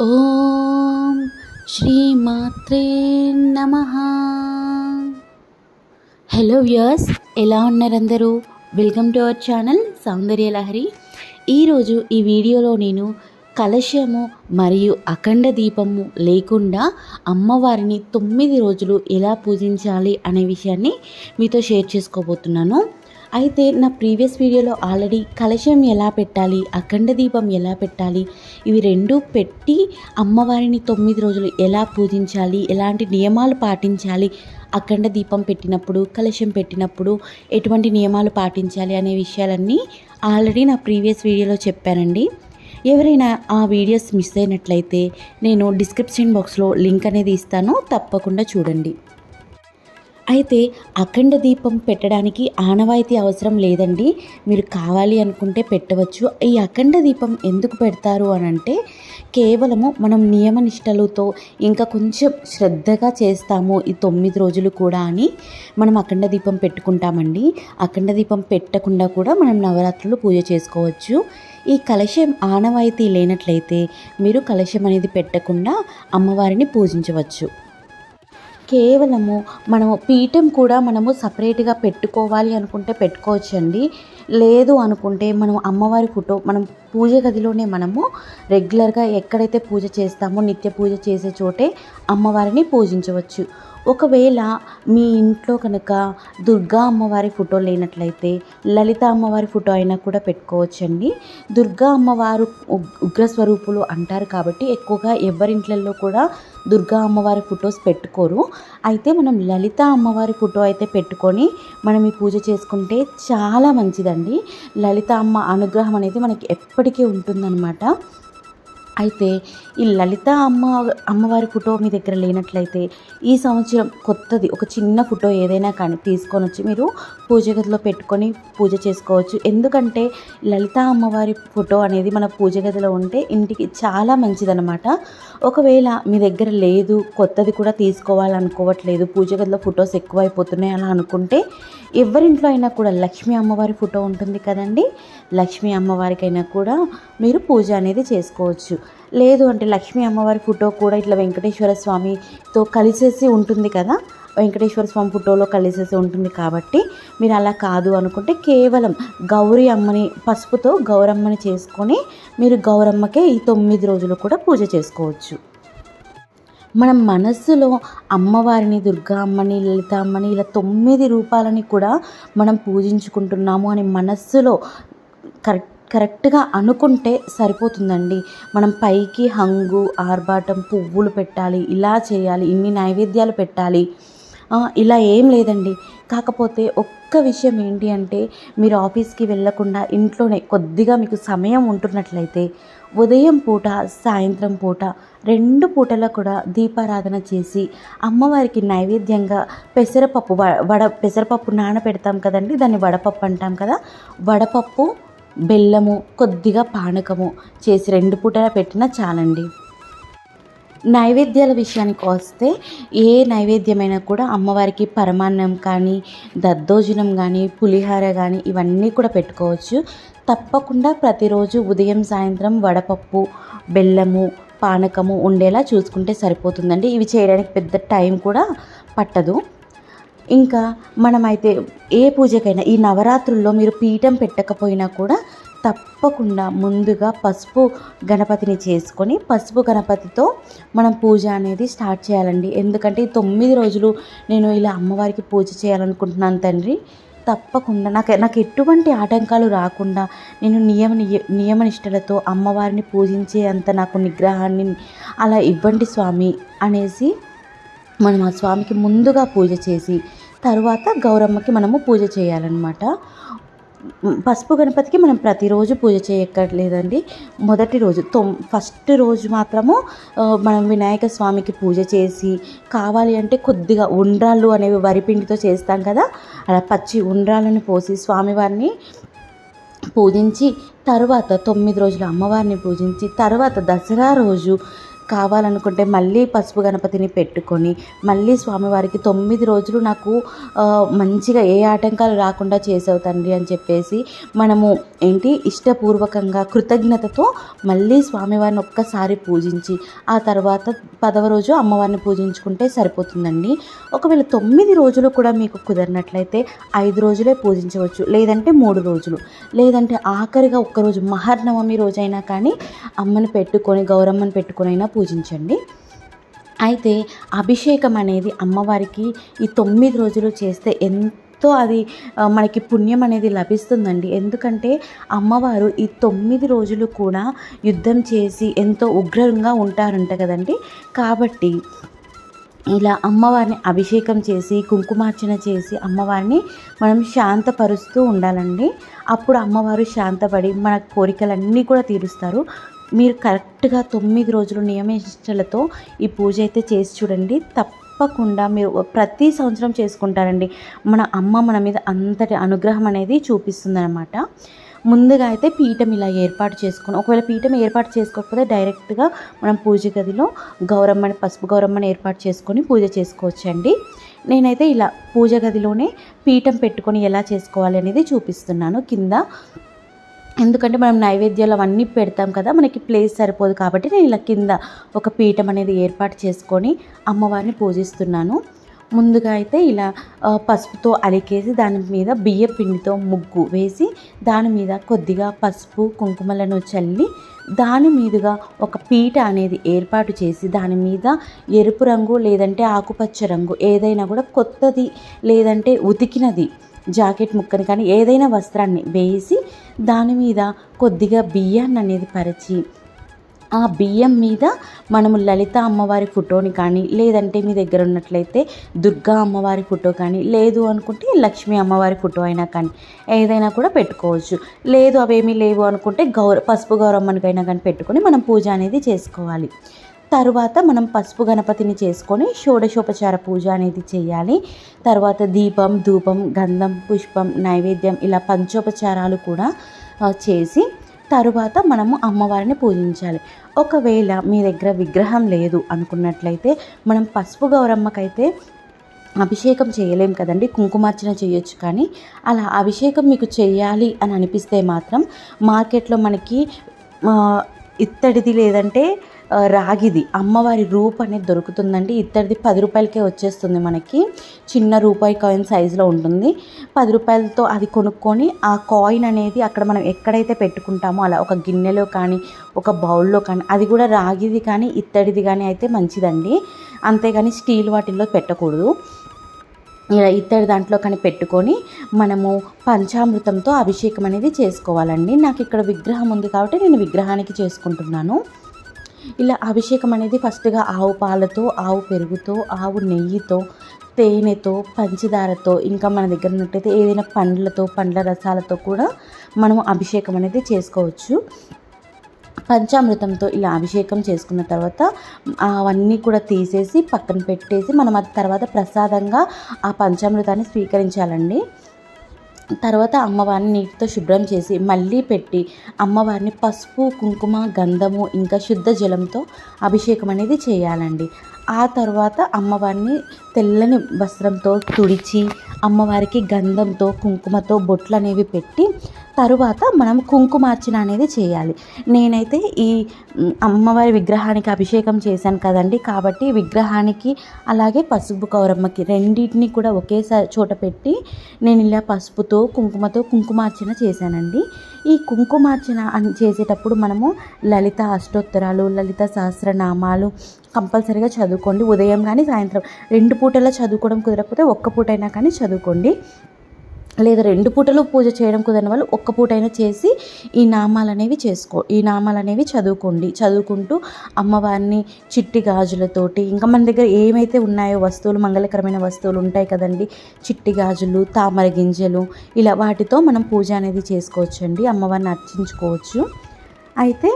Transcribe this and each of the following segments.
ఓం శ్రీమాత్రే నమః. Hello viewers, ఎలా ఉన్నారు అందరూ? వెల్కమ్ టు అవర్ ఛానల్ సౌందర్య లహరి. ఈరోజు ఈ వీడియోలో నేను కలశము మరియు అఖండ దీపము లేకుండా అమ్మవారిని 9 రోజులు ఎలా పూజించాలి అనే విషయాన్ని మీతో షేర్ చేసుకోబోతున్నాను. అయితే నా ప్రీవియస్ వీడియోలో ఆల్రెడీ కలశం ఎలా పెట్టాలి, అఖండ దీపం ఎలా పెట్టాలి, ఇవి రెండు పెట్టి అమ్మవారిని 9 రోజులు ఎలా పూజించాలి, ఎలాంటి నియమాలు పాటించాలి, అఖండ దీపం పెట్టినప్పుడు, కలశం పెట్టినప్పుడు ఎటువంటి నియమాలు పాటించాలి అనే విషయాలన్నీ ఆల్రెడీ నా ప్రీవియస్ వీడియోలో చెప్పానండి. ఎవరైనా ఆ వీడియోస్ మిస్ అయినట్లయితే నేను డిస్క్రిప్షన్ బాక్స్లో లింక్ అనేది ఇస్తాను, తప్పకుండా చూడండి. అయితే అఖండ దీపం పెట్టడానికి ఆనవాయితీ అవసరం లేదండి, మీరు కావాలి అనుకుంటే పెట్టవచ్చు. ఈ అఖండ దీపం ఎందుకు పెడతారు అని అంటే, కేవలము మనం నియమనిష్టలతో ఇంకా కొంచెం శ్రద్ధగా చేస్తాము ఈ 9 రోజులు కూడా అని మనం అఖండ దీపం పెట్టుకుంటామండి. అఖండ దీపం పెట్టకుండా కూడా మనం నవరాత్రులు పూజ చేసుకోవచ్చు. ఈ కలశం ఆనవాయితీ లేనట్లయితే మీరు కలశం అనేది పెట్టకుండా అమ్మవారిని పూజించవచ్చు. కేవలము మనము పీఠం కూడా మనము సపరేట్గా పెట్టుకోవాలి అనుకుంటే పెట్టుకోవచ్చండి. లేదు అనుకుంటే మనం అమ్మవారి ఫోటో మనం పూజ గదిలోనే మనము రెగ్యులర్గా ఎక్కడైతే పూజ చేస్తామో నిత్య పూజ చేసే చోటే అమ్మవారిని పూజించవచ్చు. ఒకవేళ మీ ఇంట్లో కనుక దుర్గా అమ్మవారి ఫోటో లేనట్లయితే లలిత అమ్మవారి ఫోటో అయినా కూడా పెట్టుకోవచ్చండి. దుర్గా అమ్మవారు ఉగ్రస్వరూపులు అంటారు కాబట్టి ఎక్కువగా ఎవరింట్లలో కూడా దుర్గా అమ్మవారి ఫొటోస్ పెట్టుకోరు. అయితే మనం లలిత అమ్మవారి ఫోటో అయితే పెట్టుకొని మనం ఈ పూజ చేసుకుంటే చాలా మంచిదండి. లలిత అమ్మ అనుగ్రహం అనేది మనకి ఎప్పటికీ ఉంటుందన్నమాట. అయితే ఈ లలిత అమ్మవారి ఫోటో మీ దగ్గర లేనట్లయితే ఈ సంవత్సరం కొత్తది ఒక చిన్న ఫోటో ఏదైనా కానీ తీసుకొని వచ్చి మీరు పూజ గదిలో పెట్టుకొని పూజ చేసుకోవచ్చు. ఎందుకంటే లలిత అమ్మవారి ఫోటో అనేది మన పూజ గదిలో ఉంటే ఇంటికి చాలా మంచిదన్నమాట. ఒకవేళ మీ దగ్గర లేదు, కొత్తది కూడా తీసుకోవాలనుకోవట్లేదు, పూజ గదిలో ఫొటోస్ ఎక్కువైపోతున్నాయి అలా అనుకుంటే ఎవరింట్లో అయినా కూడా లక్ష్మీ అమ్మవారి ఫోటో ఉంటుంది కదండి, లక్ష్మీ అమ్మవారికైనా కూడా మీరు పూజ అనేది చేసుకోవచ్చు. లేదు అంటే లక్ష్మీ అమ్మవారి ఫోటో కూడా ఇట్లా వెంకటేశ్వర స్వామితో కలిసేసి ఉంటుంది కదా, వెంకటేశ్వర స్వామి ఫోటోలో కలిసేసి ఉంటుంది కాబట్టి మీరు అలా కాదు అనుకుంటే కేవలం గౌరీ అమ్మని పసుపుతో గౌరమ్మని చేసుకొని మీరు గౌరమ్మకే ఈ 9 రోజులు కూడా పూజ చేసుకోవచ్చు. మనం మనస్సులో అమ్మవారిని, దుర్గా అమ్మని, లలిత అమ్మని ఇలా 9 రూపాలని కూడా మనం పూజించుకుంటున్నాము అని మనస్సులో కరెక్ట్గా అనుకుంటే సరిపోతుందండి. మనం పైకి హంగు, ఆర్భాటం, పువ్వులు పెట్టాలి, ఇలా చేయాలి, ఇన్ని నైవేద్యాలు పెట్టాలి, ఇలా ఏం లేదండి. కాకపోతే ఒక్క విషయం ఏంటి అంటే, మీరు ఆఫీస్కి వెళ్ళకుండా ఇంట్లోనే కొద్దిగా మీకు సమయం ఉంటున్నట్లయితే ఉదయం పూట, సాయంత్రం పూట 2 పూటలా కూడా దీపారాధన చేసి అమ్మవారికి నైవేద్యంగా పెసరపప్పు పెసరపప్పు నానబెడతాం కదండి, దాన్ని వడపప్పు అంటాం కదా, వడపప్పు, బెల్లము, కొద్దిగా పానకము చేసి 2 పూటలా పెట్టినా చాలండి. నైవేద్యాల విషయానికి వస్తే ఏ నైవేద్యమైనా కూడా అమ్మవారికి పరమాన్నం కానీ, దద్దోజనం కానీ, పులిహార కానీ ఇవన్నీ కూడా పెట్టుకోవచ్చు. తప్పకుండా ప్రతిరోజు ఉదయం సాయంత్రం వడపప్పు, బెల్లము, పానకము ఉండేలా చూసుకుంటే సరిపోతుందండి. ఇవి చేయడానికి పెద్ద టైం కూడా పట్టదు. ఇంకా మనమైతే ఏ పూజకైనా ఈ నవరాత్రుల్లో మీరు పీఠం పెట్టకపోయినా కూడా తప్పకుండా ముందుగా పసుపు గణపతిని చేసుకొని పసుపు గణపతితో మనం పూజ అనేది స్టార్ట్ చేయాలండి. ఎందుకంటే ఈ 9 రోజులు నేను ఇలా అమ్మవారికి పూజ చేయాలనుకుంటున్నాను తండ్రి, తప్పకుండా నాకు ఎటువంటి ఆటంకాలు రాకుండా నేను నియమనిష్టలతో అమ్మవారిని పూజించే అంత నాకు నిగ్రహాన్ని అలా ఇవ్వండి స్వామి అనేసి మనం ఆ స్వామికి ముందుగా పూజ చేసి తర్వాత గౌరమ్మకి మనము పూజ చేయాలన్నమాట. పసుపు గణపతికి మనం ప్రతిరోజు పూజ చేయక్కర్లేదండి. మొదటి రోజు ఫస్ట్ రోజు మాత్రము మనం వినాయక స్వామికి పూజ చేసి, కావాలి అంటే కొద్దిగా ఉండ్రాళ్ళు అనేవి వరిపిండితో చేస్తాం కదా, అలా పచ్చి ఉండ్రాళ్ళని పోసి స్వామివారిని పూజించి తర్వాత 9 రోజులు అమ్మవారిని పూజించి తర్వాత దసరా రోజు కావాలనుకుంటే మళ్ళీ పసుపు గణపతిని పెట్టుకొని మళ్ళీ స్వామివారికి 9 రోజులు నాకు మంచిగా ఏ ఆటంకాలు రాకుండా చేసావు తండ్రి అని చెప్పేసి మనము ఇష్టపూర్వకంగా కృతజ్ఞతతో మళ్ళీ స్వామివారిని ఒక్కసారి పూజించి ఆ తర్వాత 10వ రోజు అమ్మవారిని పూజించుకుంటే సరిపోతుందండి. ఒకవేళ 9 రోజులు కూడా మీకు కుదరినట్లయితే 5 రోజులే పూజించవచ్చు, లేదంటే 3 రోజులు, లేదంటే ఆఖరిగా ఒక్కరోజు మహర్నవమి రోజైనా కానీ అమ్మని పెట్టుకొని గౌరమ్మని పెట్టుకొని అయినా పూజించండి. అయితే అభిషేకం అనేది అమ్మవారికి ఈ 9 రోజులు చేస్తే ఎంతో అది మనకి పుణ్యం అనేది లభిస్తుందండి. ఎందుకంటే అమ్మవారు ఈ 9 రోజులు కూడా యుద్ధం చేసి ఎంతో ఉగ్రంగా ఉంటారంట కదండి. కాబట్టి ఇలా అమ్మవారిని అభిషేకం చేసి కుంకుమార్చన చేసి అమ్మవారిని మనం శాంతపరుస్తూ ఉండాలండి. అప్పుడు అమ్మవారు శాంతపడి మన కోరికలన్నీ కూడా తీరుస్తారు. మీరు కరెక్ట్గా 9 రోజులు నియమనిష్టలతో ఈ పూజ అయితే చేసి చూడండి. తప్పకుండా మీరు ప్రతి సంవత్సరం చేసుకుంటారండి. మన అమ్మ మన మీద అంతటి అనుగ్రహం అనేది చూపిస్తుందన్నమాట. ముందుగా అయితే పీఠం ఇలా ఏర్పాటు చేసుకుని, ఒకవేళ పీఠం ఏర్పాటు చేసుకోకపోతే డైరెక్ట్గా మనం పూజ గదిలో గౌరమ్మని పసుపు గౌరమ్మని ఏర్పాటు చేసుకొని పూజ చేసుకోవచ్చండి. నేనైతే ఇలా పూజ గదిలోనే పీఠం పెట్టుకొని ఎలా చేసుకోవాలి అనేది చూపిస్తున్నాను కింద. ఎందుకంటే మనం నైవేద్యాలు అవన్నీ పెడతాం కదా, మనకి ప్లేస్ సరిపోదు కాబట్టి నేను ఇలా కింద ఒక పీఠం అనేది ఏర్పాటు చేసుకొని అమ్మవారిని పూజిస్తున్నాను. ముందుగా అయితే ఇలా పసుపుతో అలికేసి దాని మీద బియ్య పిండితో ముగ్గు వేసి దాని మీద కొద్దిగా పసుపు కుంకుమలను చల్లి దాని మీదుగా ఒక పీట అనేది ఏర్పాటు చేసి దాని మీద ఎరుపు రంగు లేదంటే ఆకుపచ్చ రంగు ఏదైనా కూడా కొత్తది లేదంటే ఉతికినది జాకెట్ ముక్కని కానీ ఏదైనా వస్త్రాన్ని వేసి దాని మీద కొద్దిగా బియ్యాన్ని అనేది పరిచి ఆ బియ్యం మీద మనము లలిత అమ్మవారి ఫోటోని కానీ లేదంటే మీ దగ్గర ఉన్నట్లయితే దుర్గా అమ్మవారి ఫోటో కానీ లేదు అనుకుంటే లక్ష్మీ అమ్మవారి ఫోటో అయినా కానీ ఏదైనా కూడా పెట్టుకోవచ్చు. లేదు అవేమీ లేవు అనుకుంటే పసుపు గౌరమ్మనికైనా కానీ పెట్టుకొని మనం పూజ అనేది చేసుకోవాలి. తరువాత మనం పసుపు గణపతిని చేసుకొని షోడశోపచార పూజ అనేది చేయాలి. తర్వాత దీపం ధూపం గంధం పుష్పం నైవేద్యం ఇలా పంచోపచారాలు కూడా చేసి తరువాత మనము అమ్మవారిని పూజించాలి. ఒకవేళ మీ దగ్గర విగ్రహం లేదు అనుకున్నట్లయితే మనం పసుపు గౌరమ్మకైతే అభిషేకం చేయలేం కదండి, కుంకుమార్చన చేయొచ్చు. కానీ అలా అభిషేకం మీకు చేయాలి అని అనిపిస్తే మాత్రం మార్కెట్లో మనకి ఇత్తడిది లేదంటే రాగిది అమ్మవారి రూప్ అనేది దొరుకుతుందండి. ఇత్తడిది 10 రూపాయలకే వచ్చేస్తుంది. మనకి చిన్న రూపాయి కాయిన్ సైజులో ఉంటుంది. 10 రూపాయలతో అది కొనుక్కొని ఆ కాయిన్ అనేది అక్కడ మనం ఎక్కడైతే పెట్టుకుంటామో అలా ఒక గిన్నెలో కానీ ఒక బౌల్లో కానీ, అది కూడా రాగిది కానీ ఇత్తడిది కానీ అయితే మంచిదండి. అంతేగాని స్టీల్ వాటిల్లో పెట్టకూడదు. ఇలా ఇత్తడి దాంట్లో కానీ పెట్టుకొని మనము పంచామృతంతో అభిషేకం అనేది చేసుకోవాలండి. నాకు ఇక్కడ విగ్రహం ఉంది కాబట్టి నేను విగ్రహానికి చేసుకుంటున్నాను. ఇలా అభిషేకం అనేది ఫస్ట్గా ఆవు పాలతో ఆవు పెరుగుతో ఆవు నెయ్యితో తేనెతో పంచదారతో ఇంకా మన దగ్గర ఉన్నట్టయితే ఏదైనా పండ్ల రసాలతో కూడా మనము అభిషేకం అనేది చేసుకోవచ్చు. పంచామృతంతో ఇలా అభిషేకం చేసుకున్న తర్వాత అవన్నీ కూడా తీసేసి పక్కన పెట్టేసి మనం అది తర్వాత ప్రసాదంగా ఆ పంచామృతాన్ని స్వీకరించాలండి. తర్వాత అమ్మవారిని నీటితో శుభ్రం చేసి మళ్ళీ పెట్టి అమ్మవారిని పసుపు కుంకుమ గంధము ఇంకా శుద్ధ జలంతో అభిషేకం అనేది చేయాలండి. ఆ తర్వాత అమ్మవారిని తెల్లని వస్త్రంతో తుడిచి అమ్మవారికి గంధంతో కుంకుమతో బొట్లు అనేవి పెట్టి తరువాత మనం కుంకుమార్చన అనేది చేయాలి. నేనైతే ఈ అమ్మవారి విగ్రహానికి అభిషేకం చేశాను కదండి, కాబట్టి విగ్రహానికి అలాగే పసుపు గౌరమ్మకి రెండింటిని కూడా ఒకేసారి చోట పెట్టి నేను ఇలా పసుపుతో కుంకుమతో కుంకుమార్చన చేశానండి. ఈ కుంకుమార్చన చేసేటప్పుడు మనము లలిత అష్టోత్తరాలు లలిత సహస్రనామాలు కంపల్సరీగా చదువుకోండి. ఉదయం కానీ సాయంత్రం 2 పూటలా చదువుకోవడం కుదరకపోతే ఒక్క పూట అయినా కానీ చదువుకోండి. లేదా 2 పూటలు పూజ చేయడం కుదరని వాళ్ళు ఒక్క పూట అయినా చేసి ఈ నామాలు అనేవి చదువుకోండి. చదువుకుంటూ అమ్మవారిని చిట్టి గాజులతోటి ఇంకా మన దగ్గర ఏమైతే ఉన్నాయో వస్తువులు మంగళకరమైన వస్తువులు ఉంటాయి కదండి, చిట్టి గాజులు తామర గింజలు ఇలా వాటితో మనం పూజ అనేది చేసుకోవచ్చండి, అమ్మవారిని అర్చించుకోవచ్చు. అయితే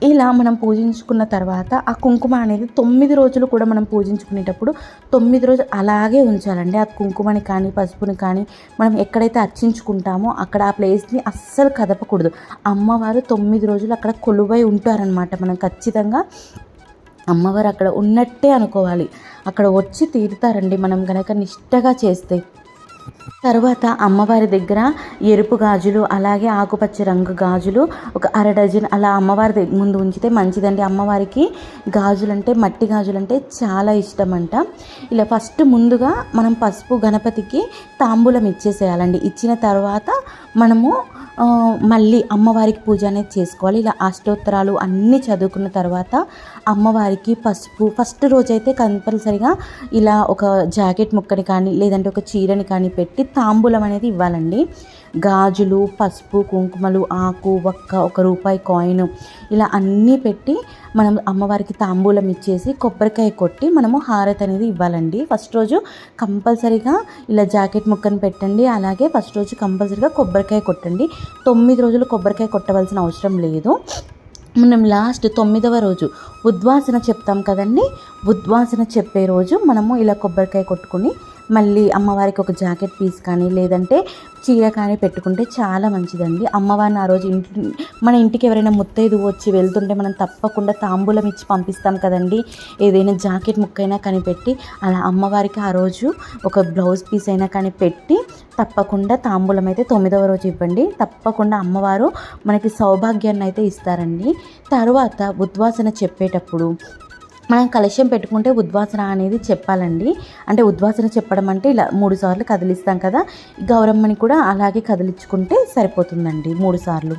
ఇలా మనం పూజించుకున్న తర్వాత ఆ కుంకుమ అనేది 9 రోజులు కూడా మనం పూజించుకునేటప్పుడు 9 రోజులు అలాగే ఉంచాలండి. ఆ కుంకుమని కానీ పసుపుని కానీ మనం ఎక్కడైతే అర్చించుకుంటామో అక్కడ ఆ ప్లేస్ని అస్సలు కదపకూడదు. అమ్మవారు 9 రోజులు అక్కడ కొలువై ఉంటారనమాట. మనం ఖచ్చితంగా అమ్మవారు అక్కడ ఉన్నట్టే అనుకోవాలి. అక్కడ వచ్చి తీరుతారండి మనం గనక నిష్టగా చేస్తే. తర్వాత అమ్మవారి దగ్గర ఎరుపు గాజులు, అలాగే ఆకుపచ్చ రంగు గాజులు ఒక అర డజన్ అలా అమ్మవారి ముందు ఉంచితే మంచిదండి. అమ్మవారికి గాజులంటే, మట్టి గాజులంటే చాలా ఇష్టమంట. ఇలా ఫస్ట్ ముందుగా మనం పసుపు గణపతికి తాంబూలం ఇచ్చేసేయాలండి. ఇచ్చిన తర్వాత మనము మళ్ళీ అమ్మవారికి పూజ అనేది చేసుకోవాలి. ఇలా అష్టోత్తరాలు అన్నీ చదువుకున్న తర్వాత అమ్మవారికి పసుపు ఫస్ట్ రోజైతే కంపల్సరిగా ఇలా ఒక జాకెట్ ముక్కని కానీ లేదంటే ఒక చీరని కానీ పెట్టి తాంబూలం అనేది ఇవ్వాలండి. గాజులు, పసుపు, కుంకుమలు, ఆకు, ఒక్క, ₹1 కాయిన్ ఇలా అన్నీ పెట్టి మనం అమ్మవారికి తాంబూలం ఇచ్చేసి కొబ్బరికాయ కొట్టి మనము హారతి అనేది ఇవ్వాలండి. ఫస్ట్ రోజు కంపల్సరీగా ఇలా జాకెట్ ముక్కను పెట్టండి. అలాగే ఫస్ట్ రోజు కంపల్సరీగా కొబ్బరికాయ కొట్టండి. 9 రోజులు కొబ్బరికాయ కొట్టవలసిన అవసరం లేదు. మనం లాస్ట్ 9వ రోజు ఉద్వాసన చెప్తాం కదండి. ఉద్వాసన చెప్పే రోజు మనము ఇలా కొబ్బరికాయ కొట్టుకుని మళ్ళీ అమ్మవారికి ఒక జాకెట్ పీస్ కానీ లేదంటే చీర కానీ పెట్టుకుంటే చాలా మంచిదండి. అమ్మవారిని ఆ రోజు మన ఇంటికి ఎవరైనా ముత్తైదువు వచ్చి వెళ్తుంటే మనం తప్పకుండా తాంబూలం ఇచ్చి పంపిస్తాం కదండి. ఏదైనా జాకెట్ ముక్కైనా కానీ పెట్టి అలా అమ్మవారికి ఆ రోజు ఒక బ్లౌజ్ పీస్ అయినా కానీ పెట్టి తప్పకుండా తాంబూలం అయితే 9వ రోజు ఇవ్వండి. తప్పకుండా అమ్మవారు మనకి సౌభాగ్యాన్ని అయితే ఇస్తారండి. తర్వాత ఉద్వాసన చెప్పేటప్పుడు మనం కలశం పెట్టుకుంటే ఉద్వాసన అనేది చెప్పాలండి. అంటే ఉద్వాసన చెప్పడం అంటే ఇలా 3 సార్లు కదిలిస్తాం కదా, గౌరమ్మని కూడా అలాగే కదిలించుకుంటే సరిపోతుందండి 3 సార్లు.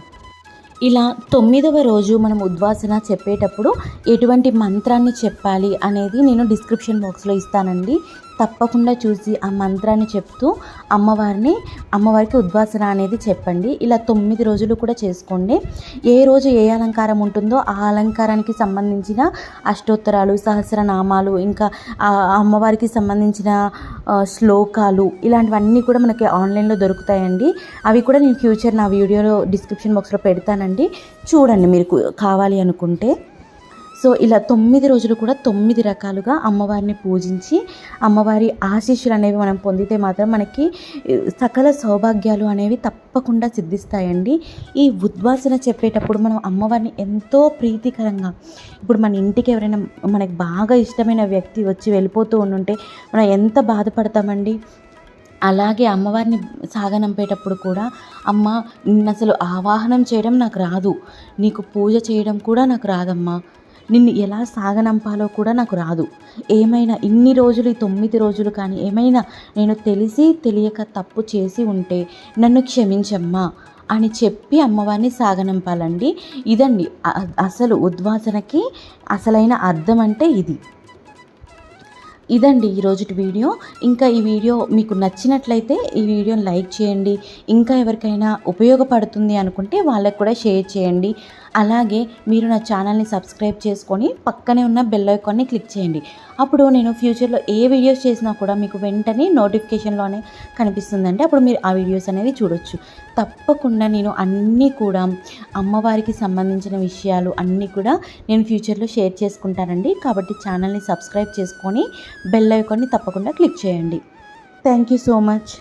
ఇలా 9వ రోజు మనం ఉద్వాసన చెప్పేటప్పుడు ఎటువంటి మంత్రాన్ని చెప్పాలి అనేది నేను డిస్క్రిప్షన్ బాక్స్లో ఇస్తానండి. తప్పకుండా చూసి ఆ మంత్రాన్ని చెప్తూ అమ్మవారికి ఉద్వాసన అనేది చెప్పండి. ఇలా 9 రోజులు కూడా చేసుకోండి. ఏ రోజు ఏ అలంకారం ఉంటుందో ఆ అలంకారానికి సంబంధించిన అష్టోత్తరాలు, సహస్రనామాలు, ఇంకా అమ్మవారికి సంబంధించిన శ్లోకాలు ఇలాంటివన్నీ కూడా మనకి ఆన్లైన్లో దొరుకుతాయండి. అవి కూడా నేను ఫ్యూచర్ నా వీడియోలో డిస్క్రిప్షన్ బాక్స్లో పెడతానండి. చూడండి మీరు కావాలి అనుకుంటే. సో ఇలా 9 రోజులు కూడా 9 రకాలుగా అమ్మవారిని పూజించి అమ్మవారి ఆశీస్సులు అనేవి మనం పొందితే మాత్రం మనకి సకల సౌభాగ్యాలు అనేవి తప్పకుండా సిద్ధిస్తాయండి. ఈ ఉద్వాసన చెప్పేటప్పుడు మనం అమ్మవారిని ఎంతో ప్రీతికరంగా, ఇప్పుడు మన ఇంటికి ఎవరైనా మనకి బాగా ఇష్టమైన వ్యక్తి వచ్చి వెళ్ళిపోతూ ఉంటే మనం ఎంత బాధపడతామండి. అలాగే అమ్మవారిని సాగనంపేటప్పుడు కూడా అమ్మ నిన్ను అసలు ఆవాహనం చేయడం నాకు రాదు, నీకు పూజ చేయడం కూడా నాకు రాదమ్మా, నిన్ను ఎలా సాగనంపాలో కూడా నాకు రాదు, ఏమైనా ఇన్ని రోజులు ఈ 9 రోజులు కానీ ఏమైనా నేను తెలిసి తెలియక తప్పు చేసి ఉంటే నన్ను క్షమించమ్మా అని చెప్పి అమ్మవారిని సాగనంపాలండి. ఇదండి అసలు ఉద్వాసనకి అసలైన అర్థం అంటే ఇదండి ఈరోజుటి వీడియో. ఇంకా ఈ వీడియో మీకు నచ్చినట్లయితే ఈ వీడియోని లైక్ చేయండి. ఇంకా ఎవరికైనా ఉపయోగపడుతుంది అనుకుంటే వాళ్ళకు కూడా షేర్ చేయండి. అలాగే మీరు నా ఛానల్ని సబ్స్క్రైబ్ చేసుకొని పక్కనే ఉన్న బెల్ ఐకాన్ని క్లిక్ చేయండి. అప్పుడు నేను ఫ్యూచర్లో ఏ వీడియోస్ చేసినా కూడా మీకు వెంటనే నోటిఫికేషన్లోనే కనిపిస్తుందంటే అప్పుడు మీరు ఆ వీడియోస్ అనేది చూడొచ్చు. తప్పకుండా నేను అన్నీ కూడా అమ్మవారికి సంబంధించిన విషయాలు అన్నీ కూడా నేను ఫ్యూచర్లో షేర్ చేసుకుంటానండి. కాబట్టి ఛానల్ని సబ్స్క్రైబ్ చేసుకొని బెల్ ఐకాన్ని తప్పకుండా క్లిక్ చేయండి. Thank you so much.